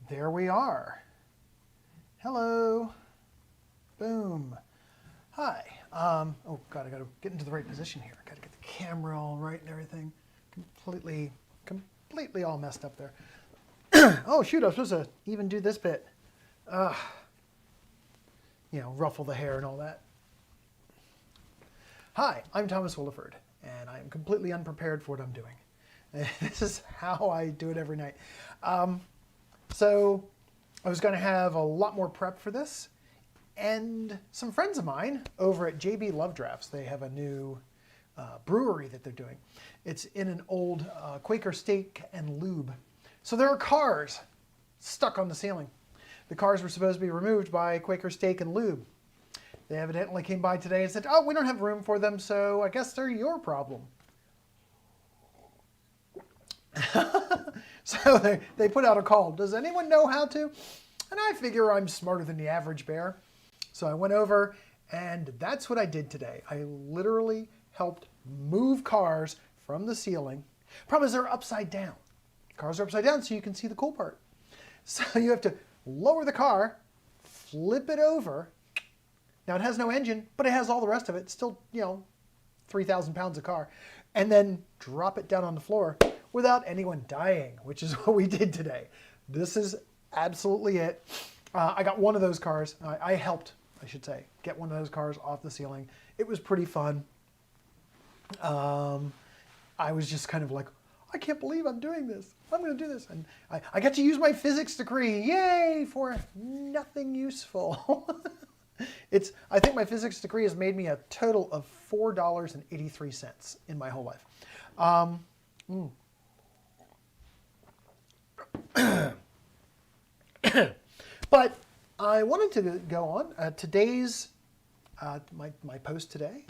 There we are. Hello. Boom. Hi. Oh God, I gotta get into the right position here. I gotta get the camera all right and everything. Completely all messed up there. Oh shoot, I was supposed to even do this bit. Ruffle the hair and all that. Hi, I'm Thomas Willeford, and I'm completely unprepared for what I'm doing. This is how I do it every night. So I was going to have a lot more prep for this, and some friends of mine over at JB Love Drafts, they have a new brewery that they're doing. It's in an old Quaker Steak and Lube. So there are cars stuck on the ceiling. The cars were supposed to be removed by Quaker Steak and Lube. They evidently came by today and said, oh, we don't have room for them, so I guess they're your problem. So they put out a call. Does anyone know how to? And I figure I'm smarter than the average bear. So I went over, and that's what I did today. I literally helped move cars from the ceiling. Problem is they're upside down. Cars are upside down so you can see the cool part. So you have to lower the car, flip it over. Now it has no engine, but it has all the rest of it. It's still, 3,000 pounds of car. And then drop it down on the floor without anyone dying, which is what we did today. This is absolutely it. I got one of those cars. I helped, I should say, get one of those cars off the ceiling. It was pretty fun. I was just kind of like, I can't believe I'm doing this. I'm going to do this. And I got to use my physics degree. Yay! For nothing useful. I think my physics degree has made me a total of $4.83 in my whole life. But I wanted to go on. Today's, my post today,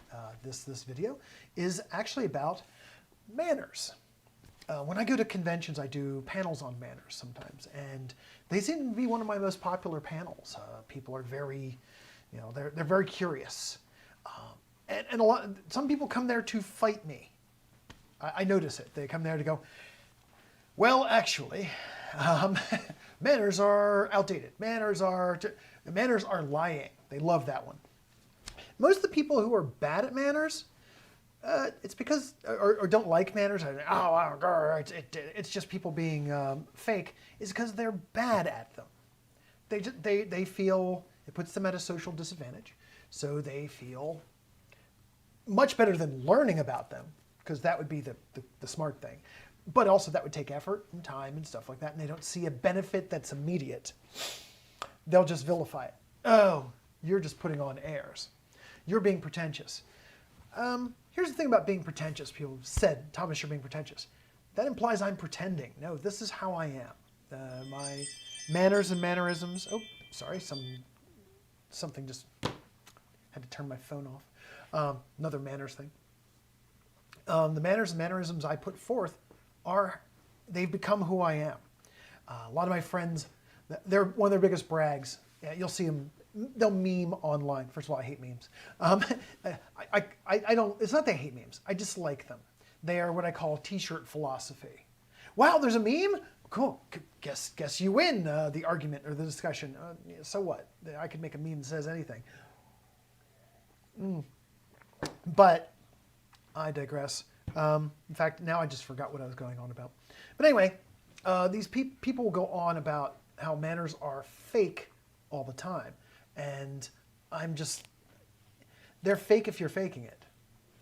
this video, is actually about manners. When I go to conventions, I do panels on manners sometimes, and they seem to be one of my most popular panels. People are very, they're very curious, and some people come there to fight me. I notice it. They come there to go, well, actually, manners are outdated. Manners are lying. They love that one. Most of the people who are bad at manners, it's because, or don't like manners, it's just people being fake, is because they're bad at them. They feel it puts them at a social disadvantage, so they feel much better than learning about them, because that would be the smart thing. But also that would take effort and time and stuff like that, and they don't see a benefit that's immediate. They'll just vilify it. Oh, you're just putting on airs. You're being pretentious. Here's the thing about being pretentious. People said, Thomas, you're being pretentious. That implies I'm pretending. No, this is how I am. My manners and mannerisms. Oh, sorry, something just had to turn my phone off. Another manners thing. The manners and mannerisms I put forth they've become who I am. A lot of my friends, they're one of their biggest brags. You'll see them. They'll meme online. First of all, I hate memes. I don't. It's not that I hate memes. I just like them. They are what I call T-shirt philosophy. Wow, there's a meme. Cool. Guess you win the argument or the discussion. So what? I could make a meme that says anything. But I digress. In fact, now I just forgot what I was going on about. But anyway, these people go on about how manners are fake all the time. And they're fake if you're faking it.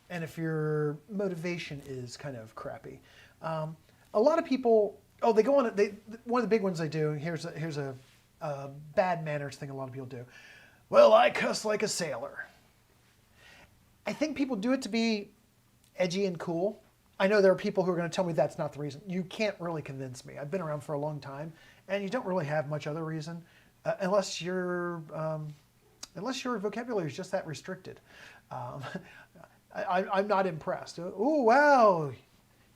And if your motivation is kind of crappy. A lot of people, they go on, one of the big ones they do, here's a bad manners thing a lot of people do. Well, I cuss like a sailor. I think people do it to be edgy and cool. I know there are people who are going to tell me that's not the reason. You can't really convince me. I've been around for a long time, and you don't really have much other reason. Unless your vocabulary is just that restricted. I'm not impressed. Oh, wow,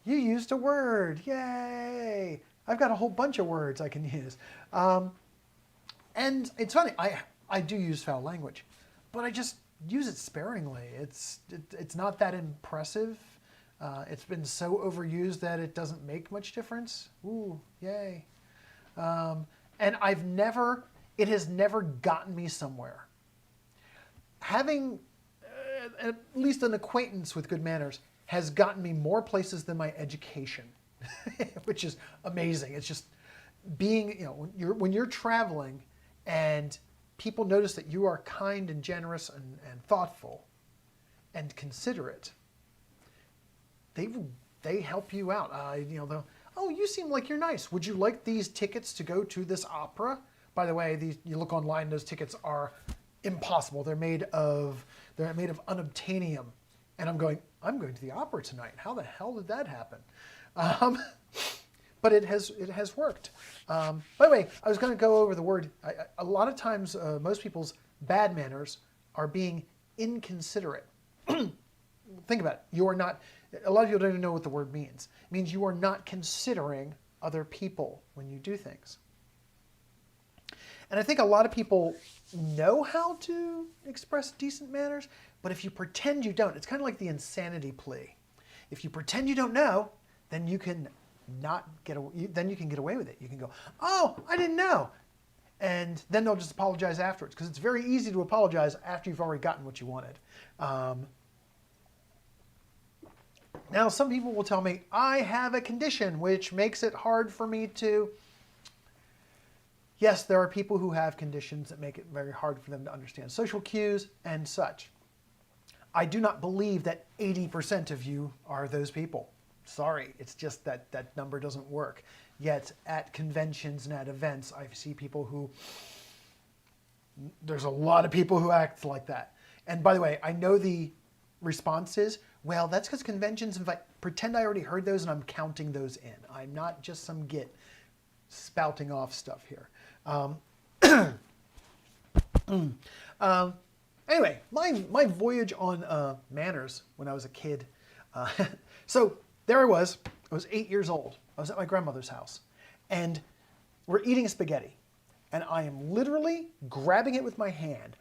you used a word, yay. I've got a whole bunch of words I can use. And it's funny, I do use foul language, but I just use it sparingly. It's not that impressive. It's been so overused that it doesn't make much difference. Ooh, yay. And it has never gotten me somewhere. Having at least an acquaintance with good manners has gotten me more places than my education, which is amazing. It's just being, when you're traveling and people notice that you are kind and generous and thoughtful and considerate, they help you out. Oh, you seem like you're nice. Would you like these tickets to go to this opera? By the way, you look online, those tickets are impossible. They're made of unobtainium. And I'm going to the opera tonight. How the hell did that happen? But it has worked. By the way, I was going to go over the word. A lot of times, most people's bad manners are being inconsiderate. Think about it. You are not. A lot of people don't even know what the word means. It means you are not considering other people when you do things. And I think a lot of people know how to express decent manners, but if you pretend you don't, it's kind of like the insanity plea. If you pretend you don't know, then you can then you can get away with it. You can go, "Oh, I didn't know," and then they'll just apologize afterwards, because it's very easy to apologize after you've already gotten what you wanted. Now, some people will tell me, I have a condition which makes it hard for me to... Yes, there are people who have conditions that make it very hard for them to understand social cues and such. I do not believe that 80% of you are those people. Sorry, it's just that that number doesn't work. Yet at conventions and at events, I see people who... There's a lot of people who act like that. And by the way, I know the response is, well, that's because conventions invite... Pretend I already heard those and I'm counting those in. I'm not just some git spouting off stuff here. Anyway, my voyage on manners when I was a kid. So there I was 8 years old. I was at my grandmother's house and we're eating spaghetti. And I am literally grabbing it with my hand,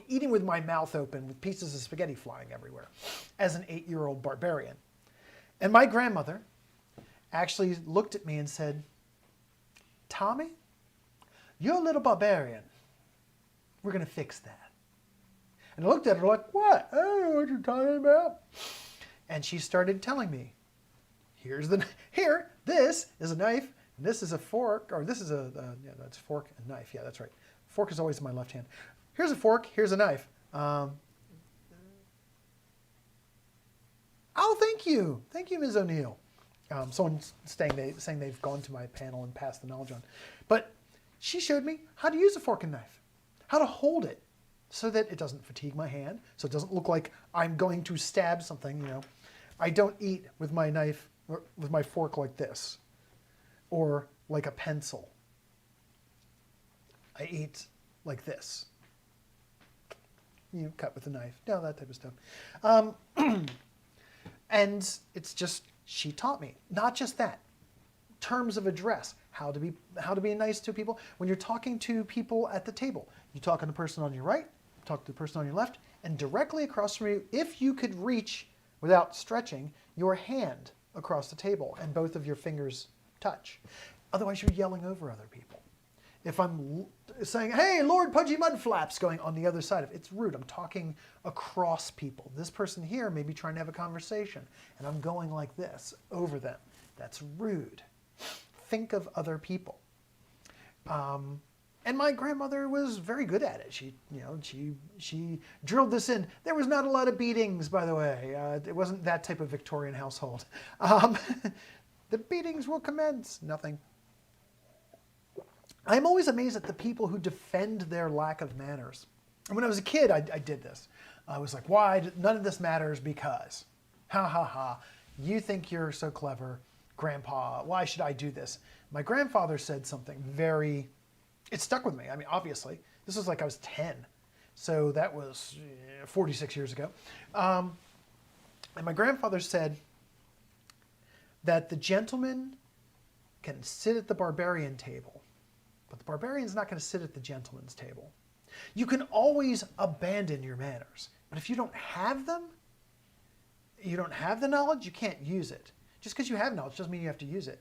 eating with my mouth open with pieces of spaghetti flying everywhere as an 8-year-old barbarian. And my grandmother actually looked at me and said, Tommy, you're a little barbarian. We're going to fix that. And I looked at her like, what? I don't know what you're talking about. And she started telling me, here, this is a knife, and this is a fork, or this is yeah, that's fork and knife. Yeah, that's right. Fork is always in my left hand. Here's a fork, here's a knife. Oh, thank you. Thank you, Ms. O'Neill. Someone's saying they've gone to my panel and passed the knowledge on. But she showed me how to use a fork and knife, how to hold it so that it doesn't fatigue my hand, so it doesn't look like I'm going to stab something, I don't eat with my knife, or with my fork like this, or like a pencil. I eat like this. Cut with a knife. that type of stuff. And it's just, she taught me. Not just that. Terms of address. How to be nice to people. When you're talking to people at the table, you talk to the person on your right, talk to the person on your left, and directly across from you, if you could reach, without stretching, your hand across the table and both of your fingers touch. Otherwise, you're yelling over other people. If I'm saying, hey, Lord Pudgy Mudflaps, going on the other side of it, it's rude. I'm talking across people. This person here may be trying to have a conversation, and I'm going like this over them. That's rude. Think of other people. And my grandmother was very good at it. She drilled this in. There was not a lot of beatings, by the way. It wasn't that type of Victorian household. The beatings will commence. Nothing. I'm always amazed at the people who defend their lack of manners. And when I was a kid, I did this. I was like, why? None of this matters because. Ha ha ha. You think you're so clever, Grandpa. Why should I do this? My grandfather said something very... It stuck with me. I mean, obviously. This was like I was 10. So that was 46 years ago. And my grandfather said that the gentleman can sit at the barbarian table, but the barbarian's not going to sit at the gentleman's table. You can always abandon your manners, but if you don't have them, you don't have the knowledge, you can't use it. Just because you have knowledge doesn't mean you have to use it.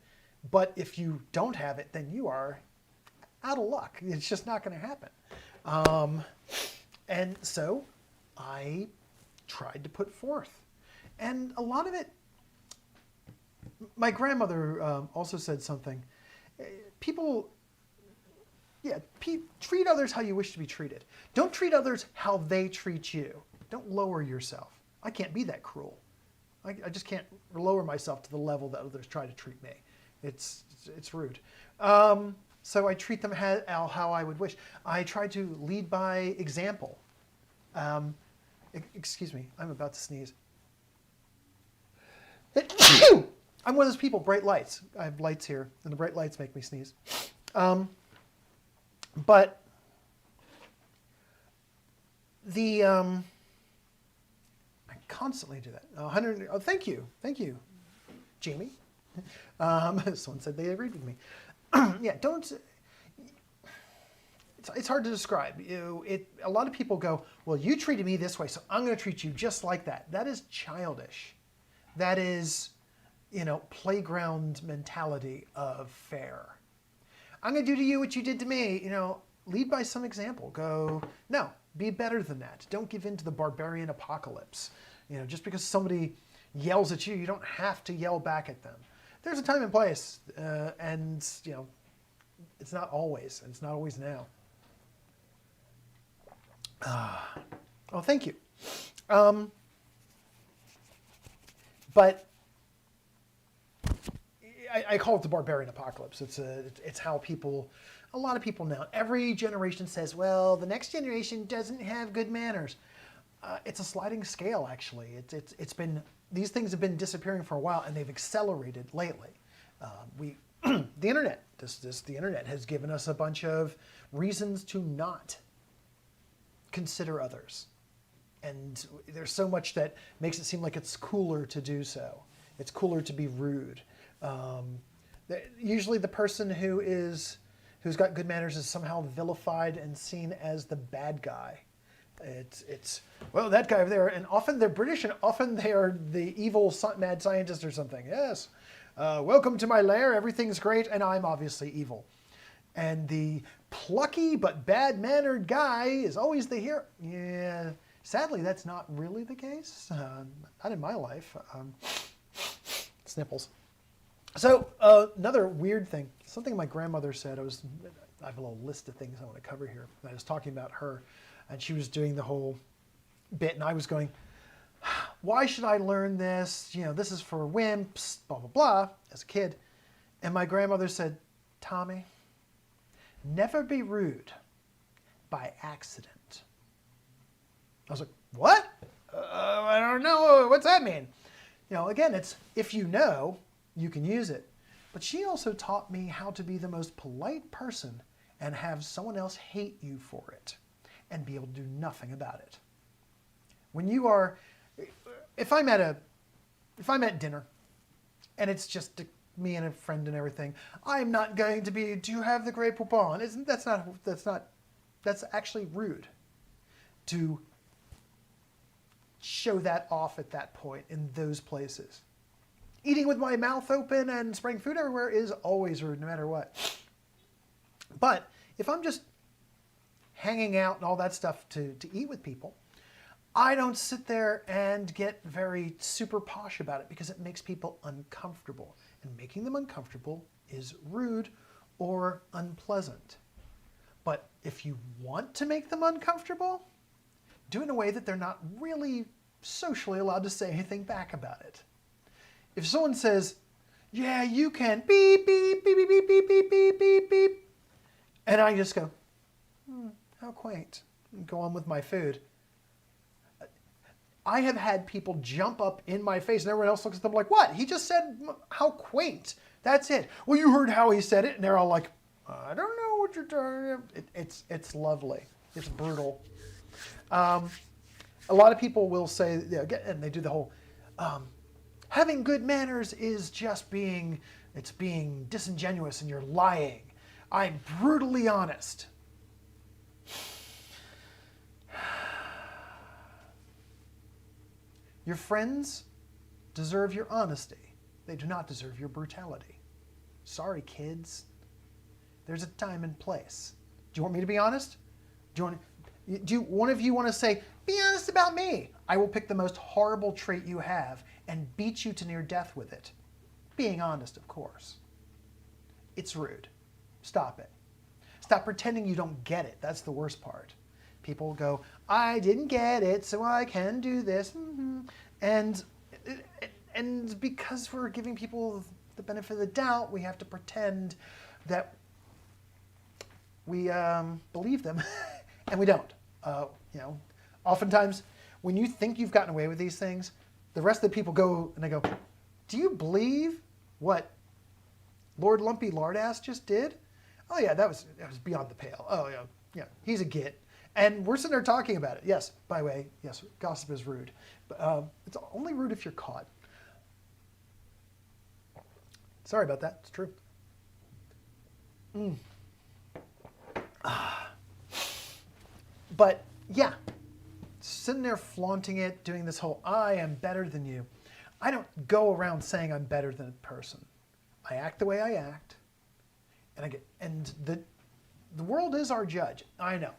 But if you don't have it, then you are out of luck. It's just not going to happen. And so I tried to put forth. And a lot of it, my grandmother also said something. People, treat others how you wish to be treated. Don't treat others how they treat you. Don't lower yourself. I can't be that cruel. I just can't lower myself to the level that others try to treat me. It's rude. So I treat them how I would wish. I try to lead by example. Excuse me, I'm about to sneeze. I'm one of those people, bright lights. I have lights here, and the bright lights make me sneeze. But I constantly do that. Thank you, Jamie. Someone said they agreed with me. Yeah, don't. It's hard to describe. A lot of people go, well, you treated me this way, so I'm going to treat you just like that. That is childish. That is, playground mentality of fair. I'm going to do to you what you did to me. Lead by some example. Go, no, be better than that. Don't give in to the barbarian apocalypse. Just because somebody yells at you, you don't have to yell back at them. There's a time and place, and it's not always, and it's not always now. Oh, thank you. But I call it the barbarian apocalypse. It's how a lot of people now, every generation says, well, the next generation doesn't have good manners. It's a sliding scale, actually. These things have been disappearing for a while, and they've accelerated lately. The internet, the internet has given us a bunch of reasons to not consider others. And there's so much that makes it seem like it's cooler to do so. It's cooler to be rude. Usually the person who's got good manners is somehow vilified and seen as the bad guy. Well, that guy over there, and often they're British, and often they are the evil mad scientist or something. Yes, welcome to my lair, everything's great, and I'm obviously evil. And the plucky but bad-mannered guy is always the hero. Yeah, sadly, that's not really the case. Not in my life. Snipples. So another weird thing, something my grandmother said, I have a little list of things I want to cover here. I was talking about her, and she was doing the whole bit, and I was going, why should I learn this? This is for wimps, blah, blah, blah, as a kid. And my grandmother said, Tommy, never be rude by accident. I was like, what? I don't know. What's that mean? Again, it's if you know, you can use it. But she also taught me how to be the most polite person and have someone else hate you for it and be able to do nothing about it. When you are, if I'm at dinner and it's just me and a friend and everything, I'm not going to be, do you have the Grey Poupon? That's actually rude to show that off at that point in those places. Eating with my mouth open and spraying food everywhere is always rude, no matter what. But if I'm just hanging out and all that stuff to eat with people, I don't sit there and get very super posh about it because it makes people uncomfortable. And making them uncomfortable is rude or unpleasant. But if you want to make them uncomfortable, do it in a way that they're not really socially allowed to say anything back about it. If someone says, yeah, you can beep, beep, beep, beep, beep, beep, beep, beep, beep, beep, and I just go, how quaint, and go on with my food. I have had people jump up in my face and everyone else looks at them like, what? He just said, how quaint. That's it. Well, you heard how he said it. And they're all like, I don't know what you're talking about. It's lovely. It's brutal. A lot of people will say, and they do the whole, having good manners is just being disingenuous and you're lying. I'm brutally honest. Your friends deserve your honesty. They do not deserve your brutality. Sorry, kids. There's a time and place. Do you want me to be honest? Do one of you want to say, be honest about me? I will pick the most horrible trait you have and beat you to near death with it. Being honest, of course. It's rude. Stop it. Stop pretending you don't get it. That's the worst part. People go, I didn't get it, so I can do this. Mm-hmm. And because we're giving people the benefit of the doubt, we have to pretend that we believe them, and we don't. Oftentimes, when you think you've gotten away with these things, the rest of the people go and they go, do you believe what Lord Lumpy Lardass just did? Oh yeah, that was beyond the pale. Oh yeah, he's a git. And we're sitting there talking about it. Yes, by the way, yes, gossip is rude. But it's only rude if you're caught. Sorry about that, it's true. But yeah, sitting there flaunting it, doing this whole, I am better than you. I don't go around saying I'm better than a person. I act the way I act. And the world is our judge. I know.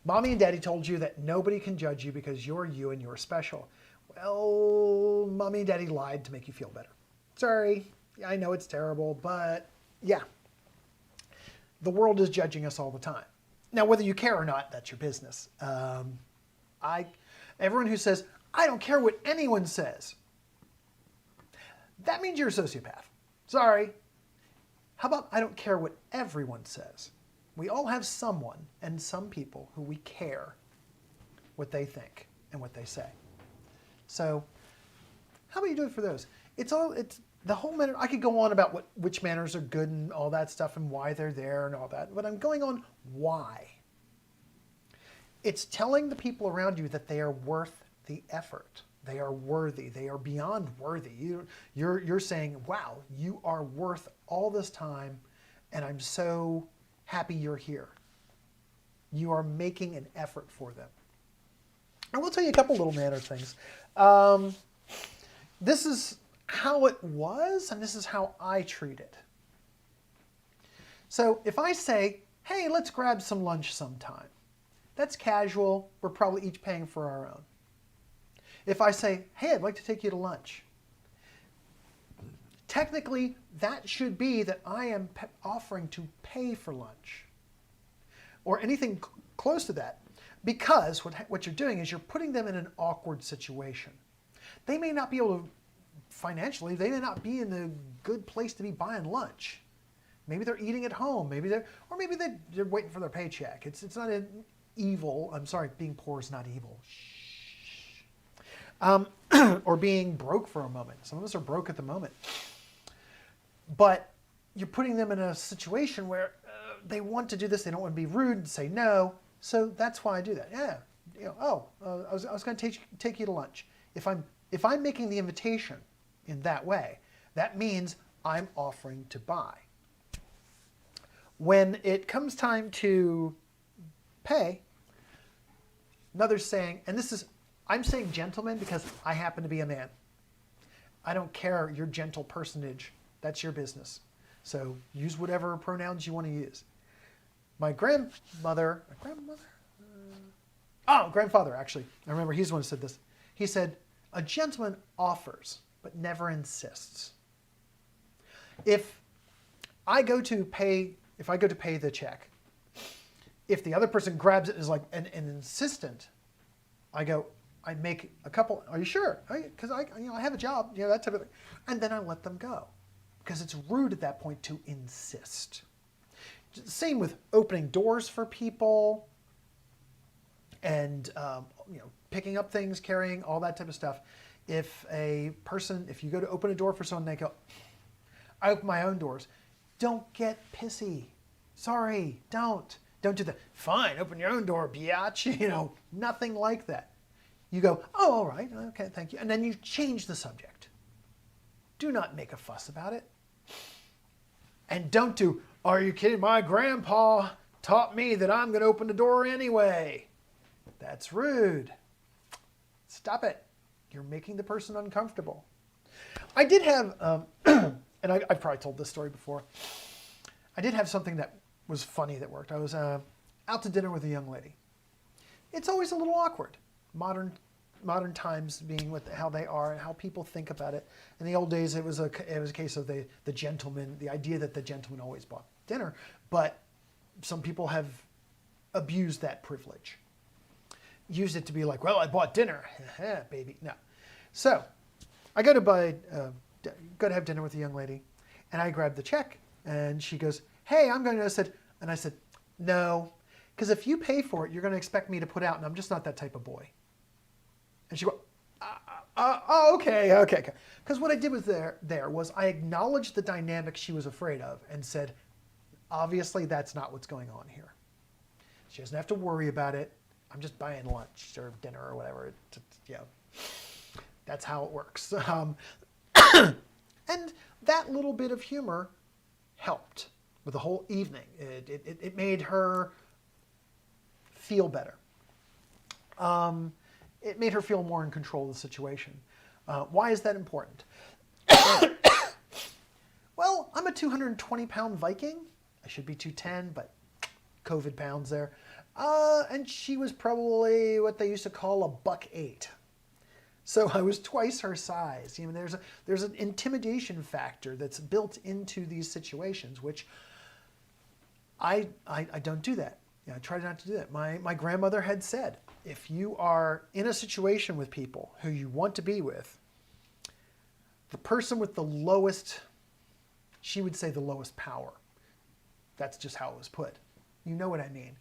Mommy and Daddy told you that nobody can judge you because you're you and you're special. Well, Mommy and Daddy lied to make you feel better. Sorry, I know it's terrible, but yeah. The world is judging us all the time. Now, whether you care or not, that's your business. Everyone who says, I don't care what anyone says, that means you're a sociopath. Sorry. How about I don't care what everyone says? We all have someone and some people who we care what they think and what they say. So how about you do it for those? It's the whole manner. I could go on about which manners are good and all that stuff and why they're there and all that, but I'm going on why. It's telling the people around you that they are worth the effort. They are worthy. They are beyond worthy. You're saying, wow, you are worth all this time, and I'm so happy you're here. You are making an effort for them. I will tell you a couple little manner things. This is how it was, and this is how I treat it. So if I say, hey, let's grab some lunch sometime, that's casual. We're probably each paying for our own. If I say, hey, I'd like to take you to lunch, technically that should be that I am offering to pay for lunch or anything close to that, because what you're doing is you're putting them in an awkward situation. They may not be able to, financially, they may not be in a good place to be buying lunch. Maybe they're eating at home, maybe they're waiting for their paycheck. It's not an evil. I'm sorry, being poor is not evil. Or being broke for a moment. Some of us are broke at the moment. But you're putting them in a situation where they want to do this. They don't want to be rude and say no. So that's why I do that. Yeah. I was going to take you to lunch. If I'm making the invitation in that way, that means I'm offering to buy. When it comes time to pay, another saying, and I'm saying gentleman because I happen to be a man. I don't care your gentle personage. That's your business. So use whatever pronouns you want to use. My grandfather actually, I remember he's the one who said this. He said, a gentleman offers, but never insists. If I go to pay the check, if the other person grabs it and is like an insistent, I make a couple, are you sure? Because I have a job, that type of thing. And then I let them go. Because it's rude at that point to insist. Same with opening doors for people and picking up things, carrying, all that type of stuff. If you go to open a door for someone, they go, I open my own doors. Don't get pissy. Sorry, don't. Don't do the, fine, open your own door, biatch. Nothing like that. You go, oh, all right, okay, thank you. And then you change the subject. Do not make a fuss about it. And don't do, are you kidding? My grandpa taught me that I'm going to open the door anyway. That's rude. Stop it. You're making the person uncomfortable. I did have and I've probably told this story before. I did have something that was funny that worked. I was out to dinner with a young lady. It's always a little awkward. Modern times being with how they are and how people think about it. In the old days, it was a case of the gentleman, the idea that the gentleman always bought dinner, but some people have abused that privilege. Used it to be like, well, I bought dinner, baby. No. So I go to have dinner with a young lady, and I grab the check, and she goes, hey, I'm going to, I said, no, because if you pay for it, you're going to expect me to put out, and I'm just not that type of boy. And she goes, okay. Because what I did was was I acknowledged the dynamic she was afraid of and said, obviously that's not what's going on here. She doesn't have to worry about it. I'm just buying lunch or dinner or whatever. That's how it works. And that little bit of humor helped with the whole evening. It made her feel better. It made her feel more in control of the situation. Why is that important? Well, I'm a 220-pound Viking. I should be 210, but COVID pounds there. And she was probably what they used to call a $1.08. So I was twice her size. You know, there's an intimidation factor that's built into these situations, which I don't do that. I try not to do that. My grandmother had said, if you are in a situation with people who you want to be with, the person with the lowest, she would say the lowest power. That's just how it was put. You know what I mean.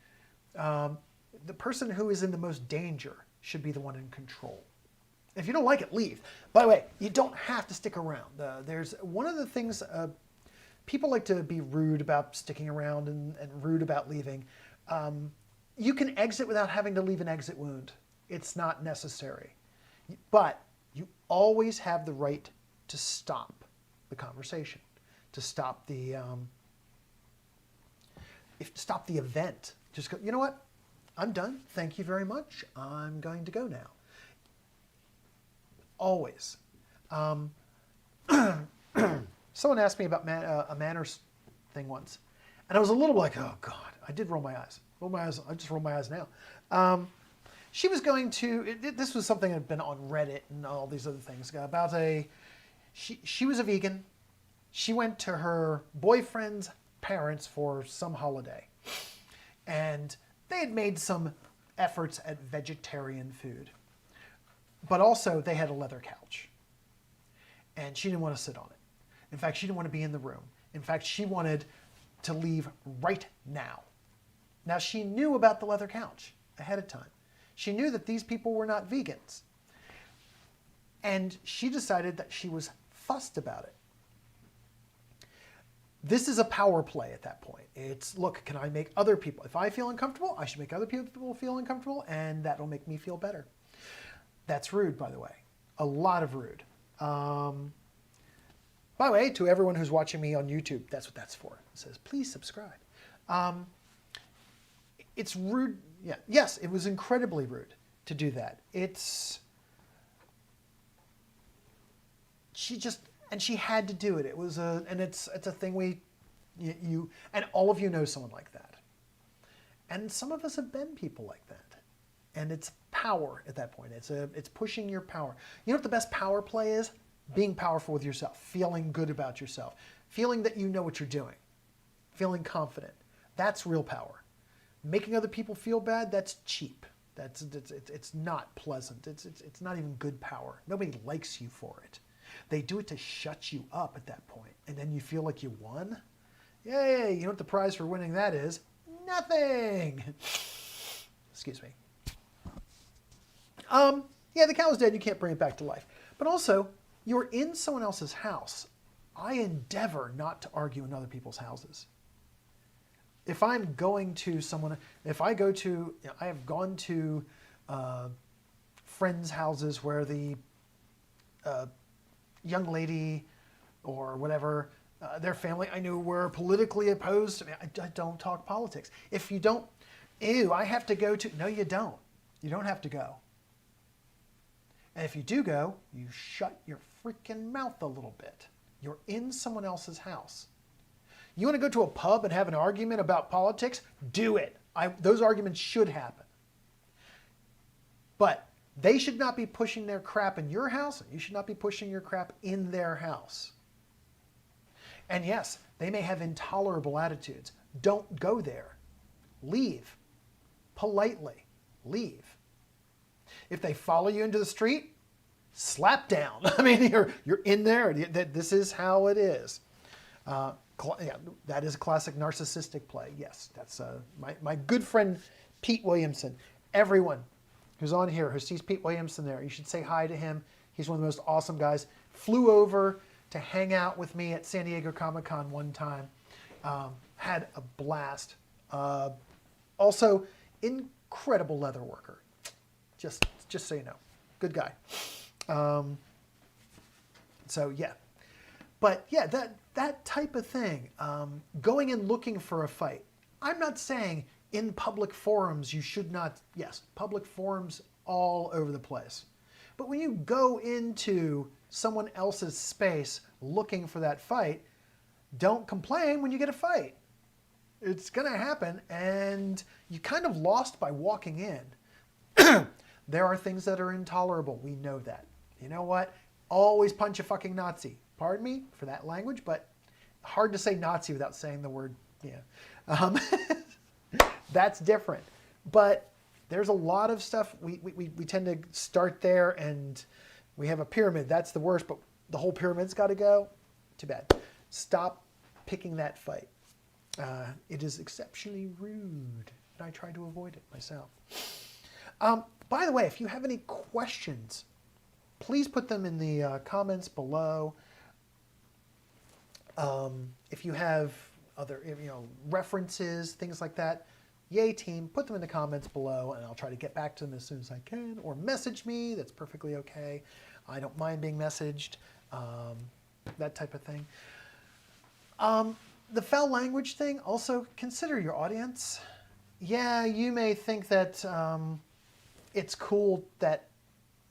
The person who is in the most danger should be the one in control. If you don't like it, leave. By the way, you don't have to stick around. There's one of the things, people like to be rude about sticking around and rude about leaving. You can exit without having to leave an exit wound. It's not necessary. But you always have the right to stop the conversation, to stop the event. Just go, you know what? I'm done. Thank you very much. I'm going to go now. Always. Someone asked me about a manners thing once, and I was a little like, oh God, I did roll my eyes. I just roll my eyes now. She was going to, this was something that had been on Reddit and all these other things, about she was a vegan. She went to her boyfriend's parents for some holiday, and they had made some efforts at vegetarian food. But also, they had a leather couch. And she didn't want to sit on it. In fact, she didn't want to be in the room. In fact, she wanted to leave right now. Now, she knew about the leather couch ahead of time. She knew that these people were not vegans. And she decided that she was fussed about it. This is a power play at that point. It's, look, can I make other people, if I feel uncomfortable, I should make other people feel uncomfortable, and that'll make me feel better. That's rude, by the way. A lot of rude. By the way, to everyone who's watching me on YouTube, that's what that's for. It says, please subscribe. It's rude. Yeah. Yes, it was incredibly rude to do that. She had to do it. It was it's a thing you and all of you know someone like that. And some of us have been people like that. And it's power at that point. It's pushing your power. You know what the best power play is? Being powerful with yourself, feeling good about yourself, feeling that you know what you're doing, feeling confident. That's real power. Making other people feel bad, that's cheap. It's not pleasant. It's not even good power. Nobody likes you for it. They do it to shut you up at that point, and then you feel like you won. Yay! You know what the prize for winning that is? Nothing. Excuse me. Yeah, the cow's dead. You can't bring it back to life. But also, you're in someone else's house. I endeavor not to argue in other people's houses. If I'm going to someone, I have gone to friends' houses where the young lady or whatever, their family I knew were politically opposed. I don't talk politics. If you don't, I have to go to, no, you don't. You don't have to go. And if you do go, you shut your freaking mouth a little bit. You're in someone else's house. You want to go to a pub and have an argument about politics? Do it. Those arguments should happen. But they should not be pushing their crap in your house, and you should not be pushing your crap in their house. And yes, they may have intolerable attitudes. Don't go there. Leave. Politely. Leave. If they follow you into the street, slap down. I mean, you're in there. This is how it is. Yeah, that is a classic narcissistic play. Yes, that's my good friend Pete Williamson. Everyone who's on here who sees Pete Williamson there, you should say hi to him. He's one of the most awesome guys. Flew over to hang out with me at San Diego Comic-Con one time. Had a blast. Also, incredible leather worker. Just so you know. Good guy. So, yeah. But, yeah, that type of thing. Going and looking for a fight. I'm not saying in public forums you should not. Yes, public forums all over the place. But when you go into someone else's space looking for that fight, don't complain when you get a fight. It's going to happen, and you kind of lost by walking in. There are things that are intolerable. We know that. You know what? Always punch a fucking Nazi. Pardon me for that language, but hard to say Nazi without saying the word, yeah. That's different. But there's a lot of stuff. We tend to start there, and we have a pyramid. That's the worst, but the whole pyramid's got to go. Too bad. Stop picking that fight. It is exceptionally rude, and I try to avoid it myself. By the way, if you have any questions, please put them in the comments below. If you have other references, things like that, yay team, put them in the comments below, and I'll try to get back to them as soon as I can. Or message me, that's perfectly okay. I don't mind being messaged, that type of thing. The foul language thing, also consider your audience. Yeah, you may think that it's cool that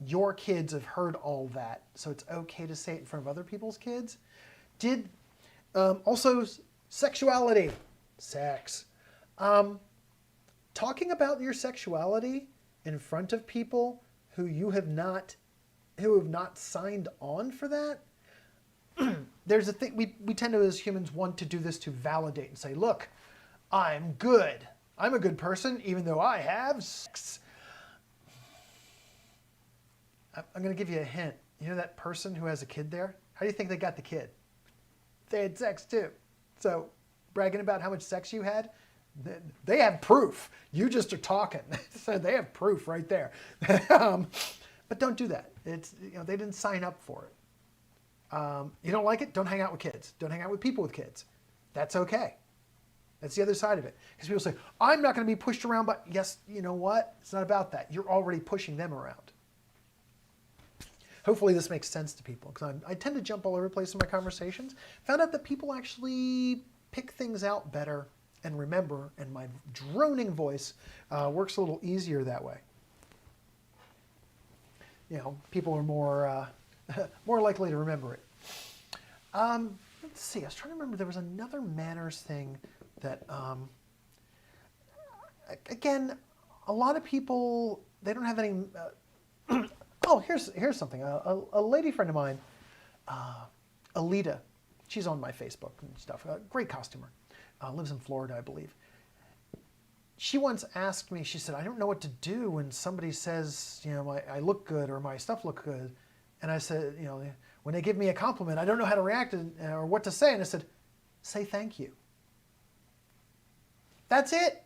your kids have heard all that, so it's okay to say it in front of other people's kids. Also, sexuality, sex. Talking about your sexuality in front of people who have not signed on for that. There's a thing, we tend to, as humans, want to do this to validate and say, look, I'm good. I'm a good person, even though I have sex. I'm going to give you a hint. You know that person who has a kid there? How do you think they got the kid? They had sex too. So bragging about how much sex you had, they have proof. You just are talking. So they have proof right there. But don't do that. It's, they didn't sign up for it. You don't like it? Don't hang out with kids. Don't hang out with people with kids. That's okay. That's the other side of it. Because people say, I'm not going to be pushed around, but yes, you know what? It's not about that. You're already pushing them around. Hopefully this makes sense to people, because I tend to jump all over the place in my conversations. Found out that people actually pick things out better and remember, and my droning voice works a little easier that way. People are more likely to remember it. Let's see, I was trying to remember, there was another manners thing that, again, a lot of people, they don't have any, oh, here's something. A lady friend of mine, Alita, she's on my Facebook and stuff, a great costumer, lives in Florida, I believe. She once asked me, she said, I don't know what to do when somebody says, I look good or my stuff look good. And I said, when they give me a compliment, I don't know how to react or what to say. And I said, say thank you. That's it.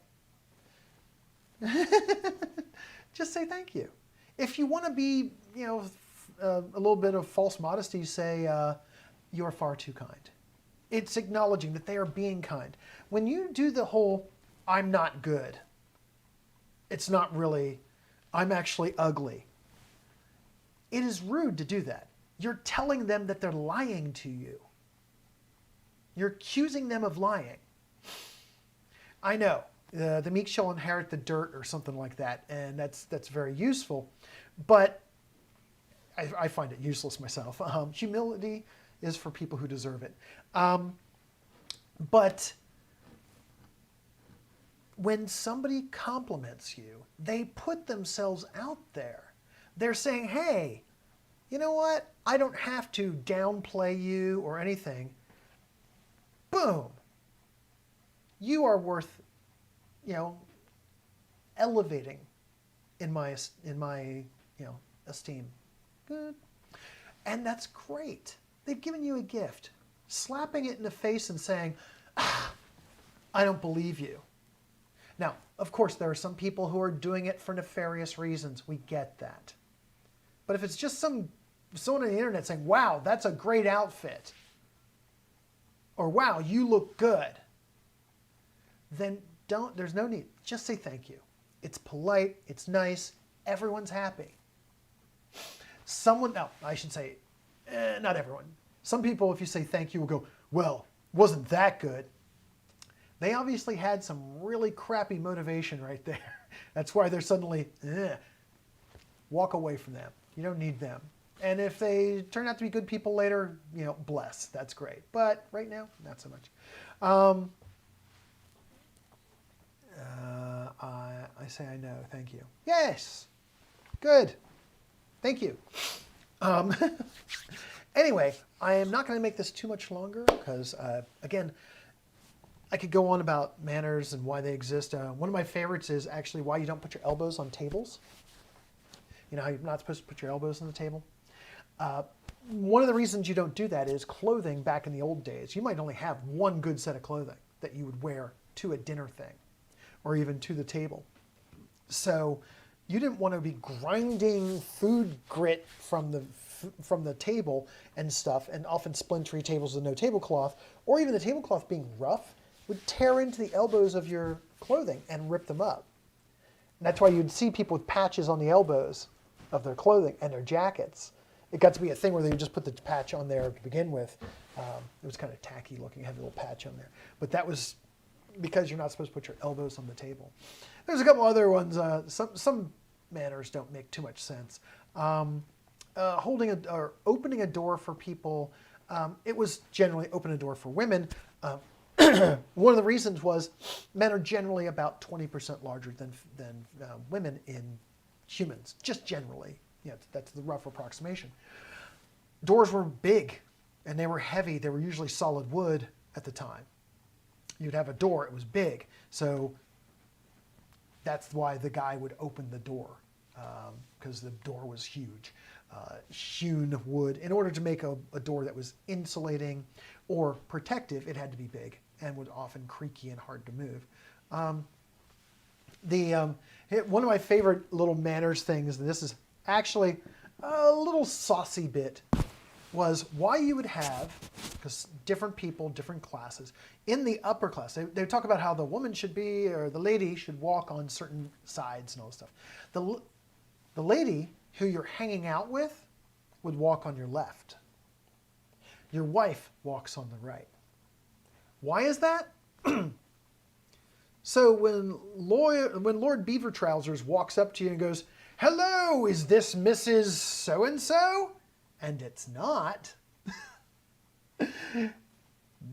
Just say thank you. If you want to be, a little bit of false modesty, say, you're far too kind. It's acknowledging that they are being kind. When you do the whole, I'm not good, it's not really, I'm actually ugly. It is rude to do that. You're telling them that they're lying to you. You're accusing them of lying. I know, the meek shall inherit the dirt or something like that, and that's very useful, but I find it useless myself. Humility is for people who deserve it. But when somebody compliments you, they put themselves out there. They're saying, hey, you know what? I don't have to downplay you or anything. Boom. You are worth, elevating in my esteem. Good. And that's great. They've given you a gift. Slapping it in the face and saying, I don't believe you. Now, of course, there are some people who are doing it for nefarious reasons. We get that. But if it's just someone on the internet saying, wow, that's a great outfit, or wow, you look good, then there's no need. Just say thank you. It's polite, it's nice, everyone's happy. I should say, not everyone. Some people, if you say thank you, will go, well, wasn't that good? They obviously had some really crappy motivation right there. That's why they're suddenly, walk away from them. You don't need them. And if they turn out to be good people later, bless. That's great. But right now, not so much. I say I know. Thank you. Yes. Good. Thank you. Anyway, I am not going to make this too much longer because, again, I could go on about manners and why they exist. One of my favorites is actually why you don't put your elbows on tables. You know how you're not supposed to put your elbows on the table? One of the reasons you don't do that is clothing back in the old days. You might only have one good set of clothing that you would wear to a dinner thing or even to the table. So you didn't want to be grinding food grit from the table and stuff, and often splintery tables with no tablecloth, or even the tablecloth being rough would tear into the elbows of your clothing and rip them up. And that's why you'd see people with patches on the elbows of their clothing and their jackets. It got to be a thing where they would just put the patch on there to begin with. It was kind of tacky looking, had a little patch on there. But that was because you're not supposed to put your elbows on the table. There's a couple other ones. Some manners don't make too much sense. Holding or opening a door for people. It was generally open a door for women. One of the reasons was men are generally about 20% larger than women in humans, just generally. That's the rough approximation. Doors were big and they were heavy. They were usually solid wood at the time. You'd have a door, it was big. So that's why the guy would open the door, because the door was huge. Hewn wood. In order to make a door that was insulating or protective, it had to be big and was often creaky and hard to move. One of my favorite little manners things, and this is actually a little saucy bit, was why you would have, because different people, different classes, in the upper class, they talk about how the woman should be, or the lady should walk on certain sides and all this stuff. The lady who you're hanging out with would walk on your left. Your wife walks on the right. Why is that? So when Lord Beaver Trousers walks up to you and goes, hello, is this Mrs. So-and-so? And it's not.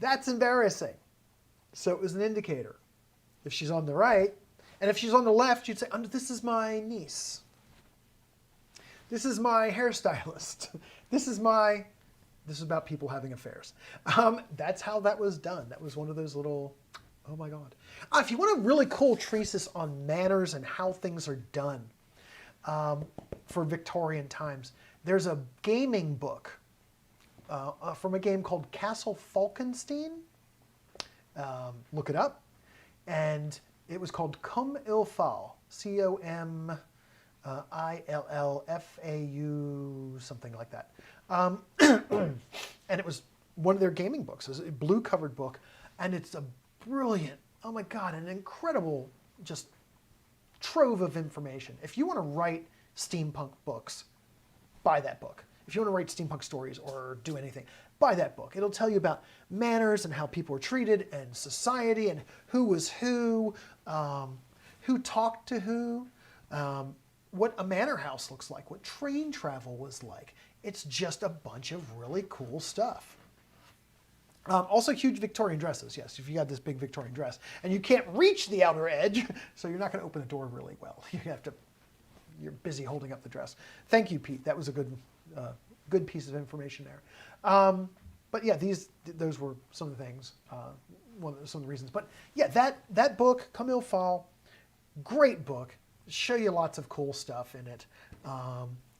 That's embarrassing. So it was an indicator. If she's on the right, and if she's on the left, you'd say, this is my niece. This is my hairstylist. This is about people having affairs. That's how that was done. That was one of those little, oh my God. If you want a really cool treatise on manners and how things are done for Victorian times, there's a gaming book from a game called Castle Falkenstein. Look it up. And it was called Cum Illfau, C-O-M ILLFAU, something like that. And it was one of their gaming books. It was a blue covered book, and it's a brilliant, oh my God, an incredible just trove of information. If you want to write steampunk books, buy that book. If you want to write steampunk stories or do anything, buy that book. It'll tell you about manners and how people were treated and society and who was who talked to who, what a manor house looks like, what train travel was like. It's just a bunch of really cool stuff. Also huge Victorian dresses, yes, if you got this big Victorian dress. And you can't reach the outer edge, so you're not going to open the door really well. You're busy holding up the dress. Thank you, Pete. That was a good piece of information there. But yeah, those were some of the things, some of the reasons. But yeah, that book, Comme il faut, great book. Show you lots of cool stuff in it.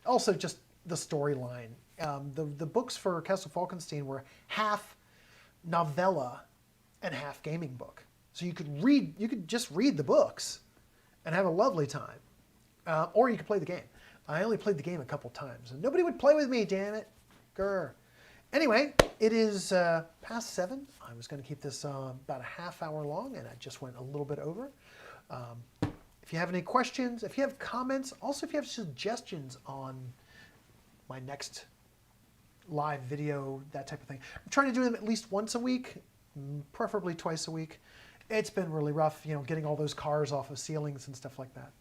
Also, just the storyline. The books for Castle Falkenstein were half novella and half gaming book. So you could just read the books and have a lovely time. Or you could play the game. I only played the game a couple times, and nobody would play with me, damn it. Grr. Anyway, it is past 7. I was going to keep this about a half hour long, and I just went a little bit over. If you have any questions, if you have comments, also if you have suggestions on my next live video, that type of thing. I'm trying to do them at least once a week, preferably twice a week. It's been really rough, getting all those cars off of ceilings and stuff like that.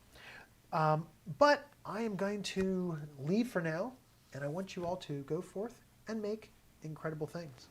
But I am going to leave for now, and I want you all to go forth and make incredible things.